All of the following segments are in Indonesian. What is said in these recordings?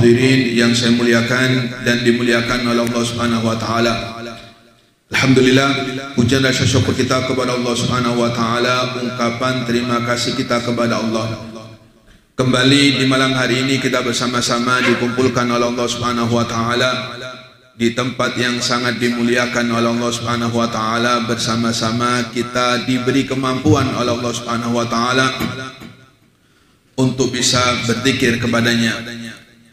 hadirin yang saya muliakan dan dimuliakan oleh Allah Subhanahu wa taala. Alhamdulillah, pujian dan syukur kita kepada Allah Subhanahu wa taala, ungkapan terima kasih kita kepada Allah. Kembali di malam hari ini kita bersama-sama dikumpulkan oleh Allah Subhanahu wa taala di tempat yang sangat dimuliakan oleh Allah Subhanahu wa taala. Bersama-sama kita diberi kemampuan oleh Allah Subhanahu wa taala untuk bisa berzikir kepadanya.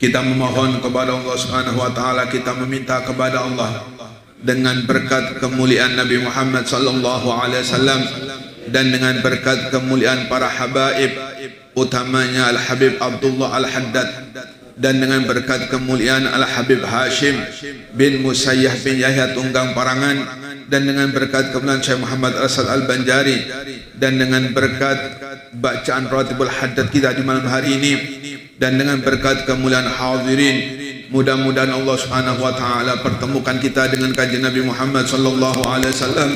Kita memohon kepada Allah Subhanahu wa taala, kita meminta kepada Allah dengan berkat kemuliaan Nabi Muhammad sallallahu alaihi wasallam dan dengan berkat kemuliaan para habaib, utamanya Al-Habib Abdullah Al-Haddad, dan dengan berkat kemuliaan Al-Habib Hashim bin Musayyah bin Yahya Tunggang Parangan, dan dengan berkat kemuliaan Syekh Muhammad Asad Al-Banjari, dan dengan berkat bacaan Ratibul Haddad kita di malam hari ini, dan dengan berkat kemuliaan hadirin, mudah-mudahan Allah Subhanahu wa taala pertemukan kita dengan kajian Nabi Muhammad sallallahu alaihi wasallam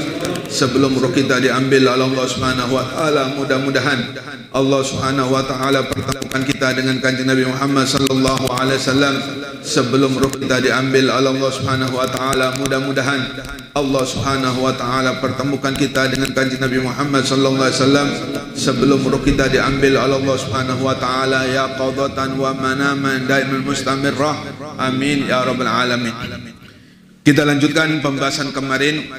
sebelum ruh kita diambil oleh Allah Subhanahu wa taala. Mudah-mudahan Allah Subhanahu wa taala pertemukan kita dengan kajian Nabi Muhammad sallallahu alaihi wasallam sebelum ruh kita diambil oleh Allah Subhanahu wa taala. Mudah-mudahan Allah Subhanahu wa taala pertemukan kita dengan kajian Nabi Muhammad sallallahu alaihi wasallam sebelum ruh kita diambil oleh Allah Subhanahu wa taala, ya qadatan wa manaman daiman mustamirrah, amin ya rabbal alamin. Kita lanjutkan pembahasan kemarin,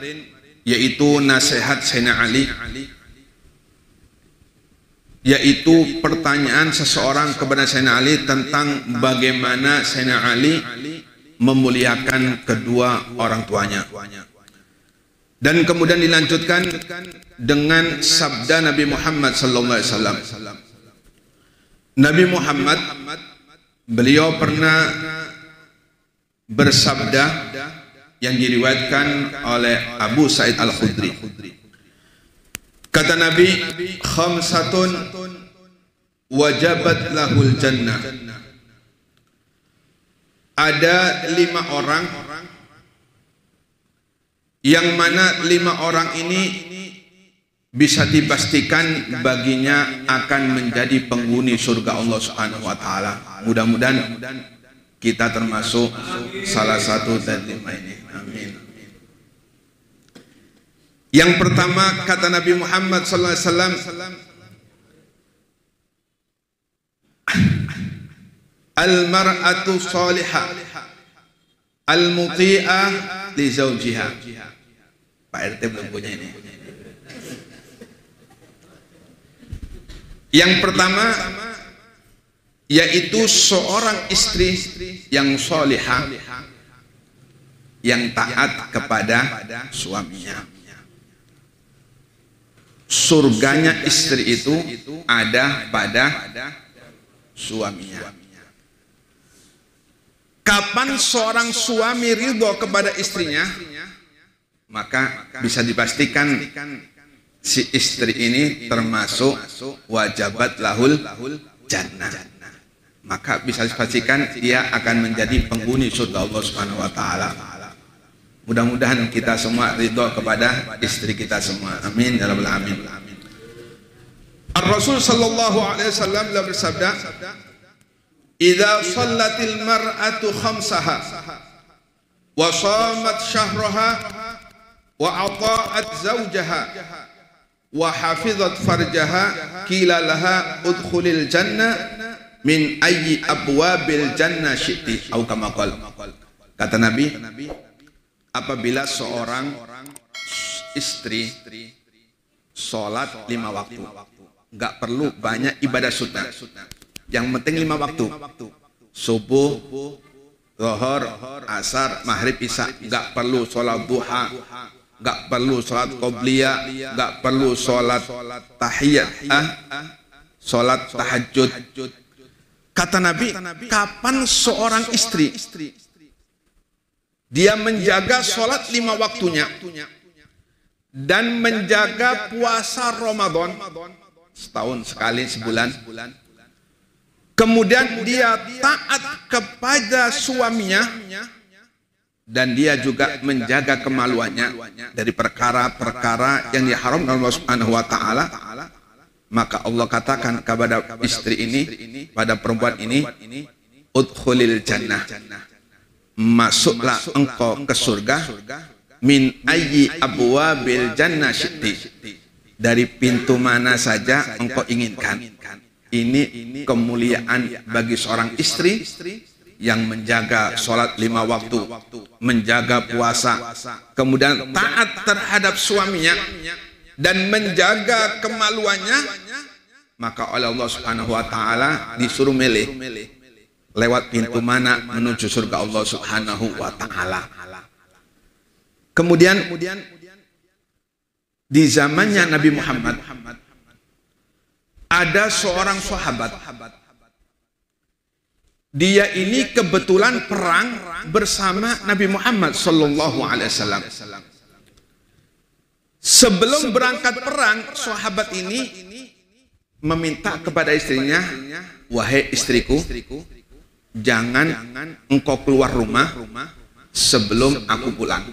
yaitu nasihat Sayyidina Ali, yaitu pertanyaan seseorang kepada Sayyidina Ali tentang bagaimana Sayyidina Ali memuliakan kedua orang tuanya. Dan kemudian dilanjutkan dengan sabda Nabi Muhammad sallallahu alaihi wasallam. Nabi Muhammad, beliau pernah bersabda yang diriwayatkan oleh Abu Sa'id Al-Khudri. Kata Nabi, khamsatun wajabat lahul jannah. Ada 5 orang yang mana 5 orang ini bisa dipastikan baginya akan menjadi penghuni surga Allah Subhanahu wa taala. Mudah-mudahan kita termasuk salah satu dari 5 ini. Amin. Yang pertama, kata Nabi Muhammad sallallahu alaihi wasallam, al-mar'atu salihah al-muti'ah li zawjiha. Pak RT belum punya ini. Yang pertama yaitu seorang istri yang salihah, yang taat kepada suaminya. Surganya istri itu ada pada suaminya. Kapan seorang suami ridho kepada istrinya, maka bisa dipastikan si istri ini termasuk wajabat lahul jannah. Maka bisa dipastikan dia akan menjadi penghuni surga Allah Subhanahu wa taala. Mudah-mudahan kita semua ridho kepada istri kita semua. Amin ya rabbal alamin. Ar-Rasul sallallahu alaihi wasallam bersabda, "Idza shallatil mar'atu khamsaha wa shamat syahraha wa ata'at zawjaha wa hafizat farjaha qila laha udkhulil jannah min ayyi abwabil jannah syi'ti," atau kama qala. Kata Nabi, apabila seorang istri sholat 5 waktu, nggak perlu banyak ibadah sunnah, yang penting 5 waktu, subuh, zuhur, asar, maghrib, isya. Nggak perlu sholat duha, nggak perlu sholat qobliyah, nggak perlu sholat tahiyat, sholat tahajud. Kata Nabi, kapan seorang istri dia menjaga sholat 5 waktunya dan menjaga puasa Ramadan setahun sekali, sebulan, kemudian dia taat kepada suaminya dan dia juga menjaga kemaluannya dari perkara-perkara yang diharamkan Allah Subhanahu wa taala, maka Allah katakan kepada istri ini, pada perempuan ini, udkhulil jannah, masuklah engkau ke surga, min ayyi abwabil jannah syi'ti, dari pintu mana saja engkau inginkan. Ini kemuliaan bagi seorang istri yang menjaga sholat 5 waktu, menjaga puasa, kemudian taat terhadap suaminya dan menjaga kemaluannya, maka oleh Allah Subhanahu wa taala disuruh milih lewat pintu mana menuju surga Allah Subhanahu wa taala. Kemudian di zamannya Nabi Muhammad ada seorang sahabat. Dia ini kebetulan perang bersama Nabi Muhammad sallallahu alaihi wasallam. Sebelum berangkat perang, sahabat ini meminta kepada istrinya, "Wahai istriku, jangan engkau keluar rumah sebelum aku pulang."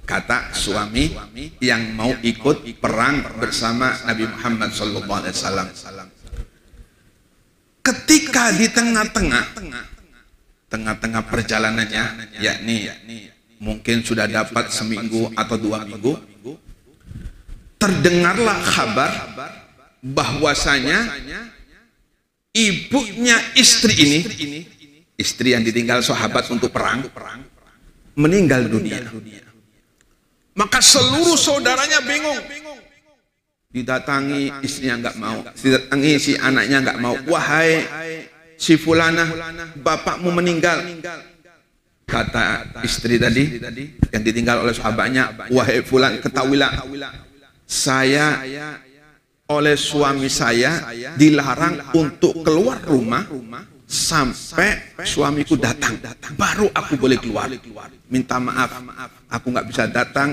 Kata suami yang mau ikut perang bersama Nabi Muhammad sallallahu alaihi wasallam. Ketika di tengah-tengah perjalanannya, yakni mungkin sudah dapat seminggu atau 2 minggu, terdengarlah kabar bahwasanya ibunya istri ini, istri yang ditinggal sahabat untuk perang, meninggal dunia. Maka seluruh saudaranya bingung. Didatangi istrinya nggak mau, didatangi si anaknya nggak mau. "Wahai si fulana, bapakmu meninggal." Kata istri tadi yang ditinggal oleh sahabatnya, "Wahai fulan, ketahuilah, saya oleh suami saya dilarang untuk keluar rumah sampai suamiku datang, baru aku boleh keluar. Minta maaf, aku nggak bisa datang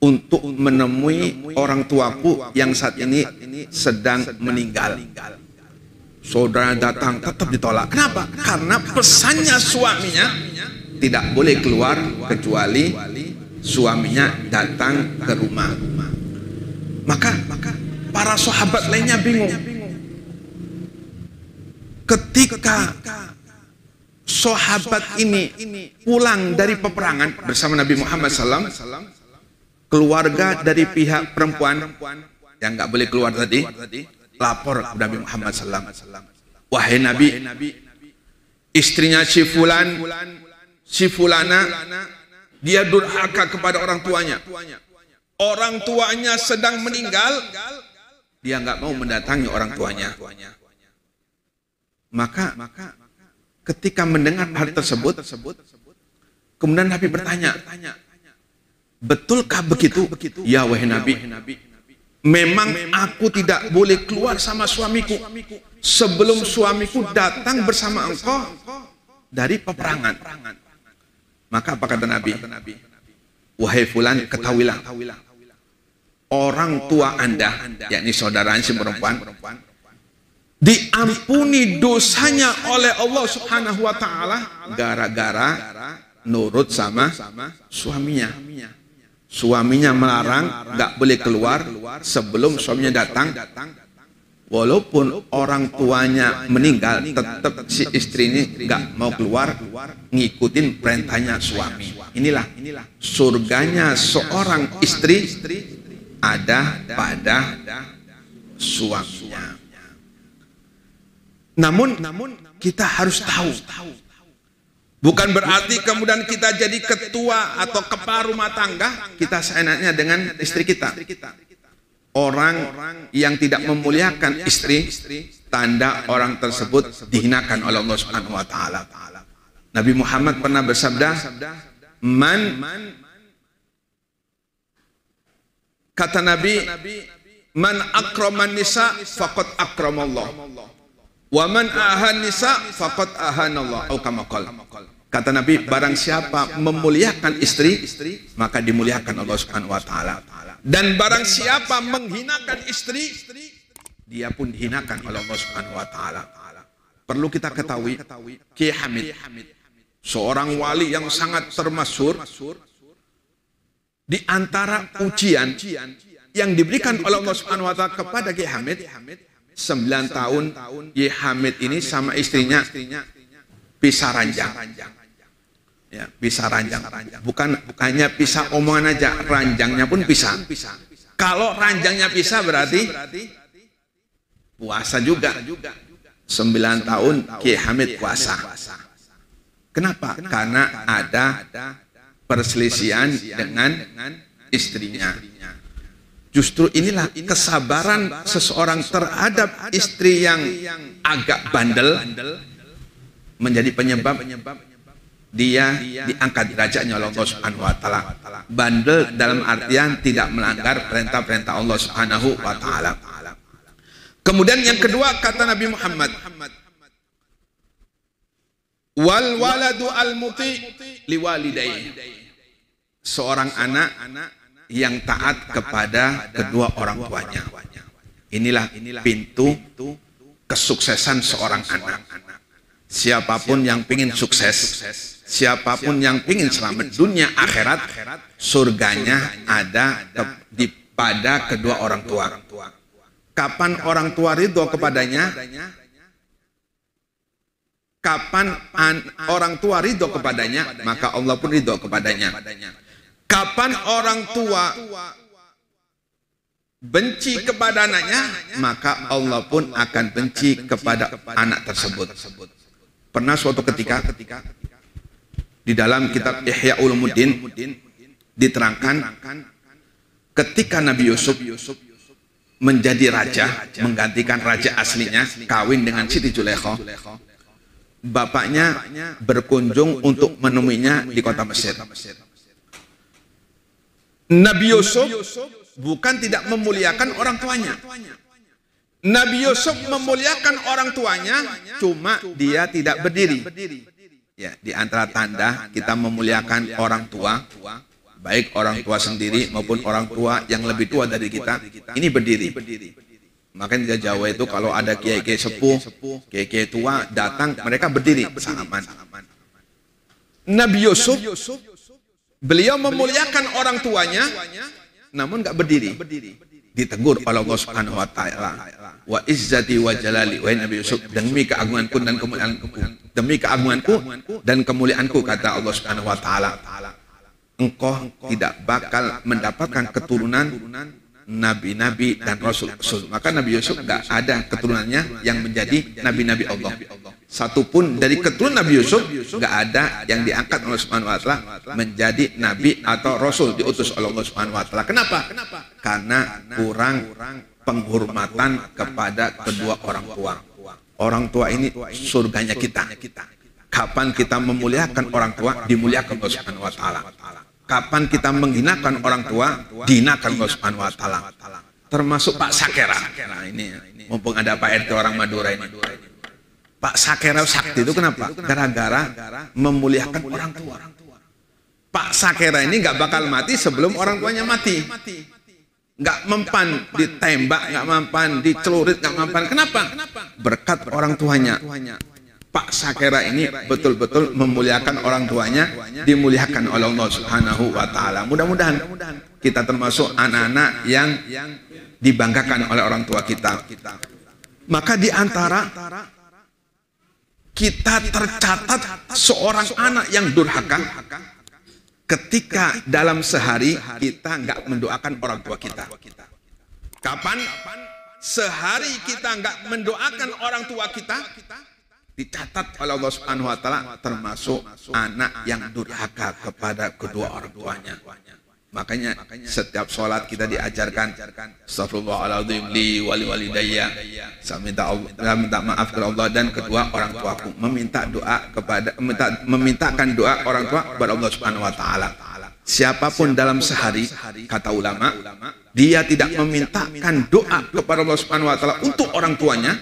untuk menemui orang tuaku yang saat ini sedang meninggal." Saudara datang, tetap ditolak. Kenapa? Karena pesannya suaminya tidak boleh keluar kecuali suaminya datang ke rumah. Maka para sahabat lainnya bingung. Ketika sahabat ini pulang dari peperangan bersama Nabi Muhammad SAW, keluarga dari pihak perempuan yang nggak boleh keluar tadi lapor kepada Nabi Muhammad SAW. "Wahai Nabi, istrinya si fulan, si fulana, dia durhaka kepada orang tuanya. Orang tuanya sedang meninggal, dia nggak mau mendatangi orang tuanya." Maka ketika mendengar hal tersebut, kemudian Nabi bertanya, "Betulkah begitu?" "Ya wahai Nabi, memang aku tidak boleh keluar sama suamiku sebelum suamiku datang bersama engkau dari peperangan." Maka apa kata Nabi? "Wahai fulan, ketahuilah, orang tua anda, yakni saudaranya si perempuan, diampuni dosanya oleh Allah Subhanahu wa taala gara-gara nurut sama suaminya. Suaminya melarang nggak boleh keluar sebelum suaminya datang. Walaupun orang tuanya meninggal, tetap si istri ini nggak mau keluar, ngikutin perintahnya suami." Inilah surganya seorang istri ada pada suaminya. Namun kita harus tahu, bukan berarti kemudian kita jadi ketua atau kepala rumah tangga kita seenaknya dengan istri kita. Orang yang tidak memuliakan istri, tanda orang tersebut dihinakan oleh Allah Subhanahu wa taala. Nabi Muhammad pernah bersabda, kata Nabi, "Man akraman nisa faqad akramallah. Wa man ahan nisa faqad ahanallah." Atau kama qala. Kata Nabi, barang siapa memuliakan istri, maka dimuliakan Allah Subhanahu wa taala. Dan barang siapa menghinakan istri, dia pun dihinakan oleh Allah Subhanahu wa taala. Perlu kita ketahui, Kiai Hamid, seorang wali yang sangat termasyhur, di antara ujian yang diberikan oleh Allah Subhanahu wa taala kepada Kiai Hamid, 9 tahun Kiai Hamid ini sama istrinya pisah ranjang. Ya, pisah ranjang. Bukan hanya pisah omongan aja, ranjangnya pun pisah. Kalau ranjangnya pisah berarti puasa juga. 9 tahun Kiai Hamid puasa. Kenapa? Karena ada perselisihan dengan istrinya. Justru inilah kesabaran seseorang terhadap istri yang agak bandel menjadi penyebab dia diangkat derajatnya oleh Allah Subhanahu wa taala. Bandel dalam artian tidak melanggar perintah-perintah Allah Subhanahu wa taala. Kemudian yang kedua kata Nabi Muhammad, wal waladu al muti liwalidayhi. Seorang anak yang taat kepada kedua orang tuanya. Inilah pintu kesuksesan seorang anak. Siapapun yang ingin sukses, siapapun yang ingin selamat dunia akhirat, surganya ada pada kedua orang tua. Kapan orang tua ridho kepadanya? Kapan orang tua ridho kepadanya, maka Allah pun ridho kepadanya. Kapan orang tua benci kepada anaknya, maka Allah pun akan benci kepada anak tersebut. Pernah suatu ketika di dalam kitab Ihya Ulumuddin diterangkan ketika Nabi Yusuf menjadi raja, menggantikan raja aslinya, kawin dengan Siti Zulaikha, bapaknya berkunjung untuk menemuinya di kota Mesir. Nabi Yusuf bukan tidak memuliakan orang tuanya. Nabi Yusuf memuliakan orang tuanya, cuma dia tidak berdiri. Ya, di antara tanda kita memuliakan orang tua, baik orang tua sendiri maupun orang tua yang lebih tua dari kita, ini berdiri. Makanya di Jawa itu kalau ada kiai-kiai sepuh, kiai-kiai tua datang, mereka berdiri salaman. Nabi Yusuf, beliau memuliakan orang tuanya, namun nggak berdiri. Ditegur oleh Allah Subhanahu wa taala. Wa izzati wa jalali, wahai Nabi Yusuf, demi keagunganku dan kemuliaanku, demi keagunganku dan kemuliaanku, kata Allah Subhanahu wa taala, engkau tidak bakal mendapatkan keturunan nabi-nabi dan rasul-rasul. Maka Nabi Yusuf nggak ada keturunannya yang menjadi nabi-nabi Allah. Satupun dari keturunan Nabi Yusuf nggak ada yang diangkat oleh Allah Subhanahu wa taala menjadi nabi atau rasul diutus oleh Allah Subhanahu wa taala. Kenapa? Karena kurang penghormatan kepada kedua orang tua. Orang tua ini surganya kita. Kapan kita memuliakan orang tua, dimuliakan Allah Subhanahu wa taala. Kapan kita menghinakan orang tua, dihinakan Allah Subhanahu wa taala. Termasuk Pak Sakera. Nah, ini mumpung ada Pak RT orang Madura ini. Pak Sakera sakti itu kenapa? Gara-gara memuliakan orang tua. Pak Sakera ini nggak bakal mati sebelum orang tuanya mati. Nggak mempan ditembak, nggak mempan dicelurit, nggak mempan. Kenapa? Berkat orang tuanya. Pak Sakera ini betul-betul memuliakan orang tuanya, dimuliakan oleh Allah Subhanahu wa taala. Mudah-mudahan kita termasuk anak-anak yang dibanggakan oleh orang tua kita. Maka di antara kita tercatat seorang anak yang durhaka ketika dalam sehari kita nggak mendoakan orang tua kita. Kapan? Sehari kita nggak mendoakan orang tua kita, dicatat oleh Allah Subhanahu wa taala termasuk anak yang durhaka kepada kedua orang tuanya. Makanya setiap sholat kita diajarkan astagfirullahaladzim li wali walidayya, saya minta maaf kepada Allah dan kedua orang tuaku, meminta doa kepada memintakan doa orang tua kepada Allah Subhanahu wa taala. Siapapun dalam sehari, kata ulama, dia tidak memintakan doa kepada Allah Subhanahu wa taala untuk orang tuanya,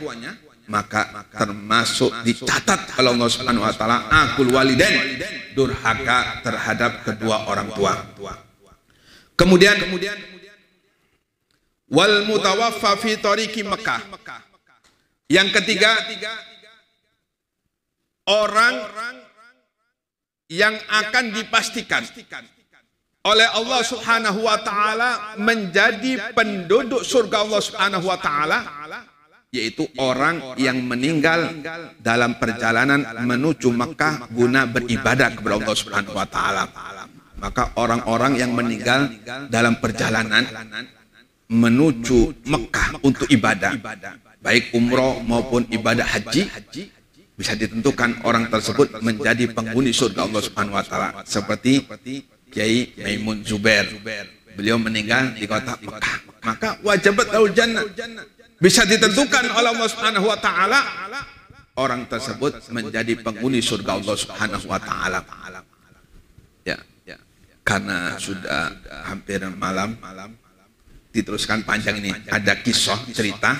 maka termasuk dicatat oleh Allah Subhanahu wa taala aqul walidain, durhaka terhadap kedua orang tua. Kemudian wal mutawaffa fi tariqi Makkah. Yang ketiga, orang yang akan dipastikan oleh Allah Subhanahu wa taala menjadi penduduk surga Allah Subhanahu wa taala yaitu orang yang meninggal dalam perjalanan menuju Makkah guna beribadah kepada Allah Subhanahu wa taala. Maka orang-orang yang meninggal dalam perjalanan menuju Mekah untuk ibadah, baik umroh maupun ibadah haji, bisa ditentukan orang tersebut menjadi penghuni surga Allah Subhanahu wa taala, seperti Kiai Maimun Zubair. Beliau meninggal di kota Mekah, maka wajibat lahul jannah. Bisa ditentukan oleh Allah Subhanahu wa taala orang tersebut menjadi penghuni surga Allah Subhanahu wa taala. Ya, karena sudah hampir malam, diteruskan panjang ini. Ada kisah cerita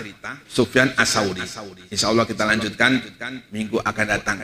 Sufyan As-Tsauri. Insya Allah kita lanjutkan minggu akan datang.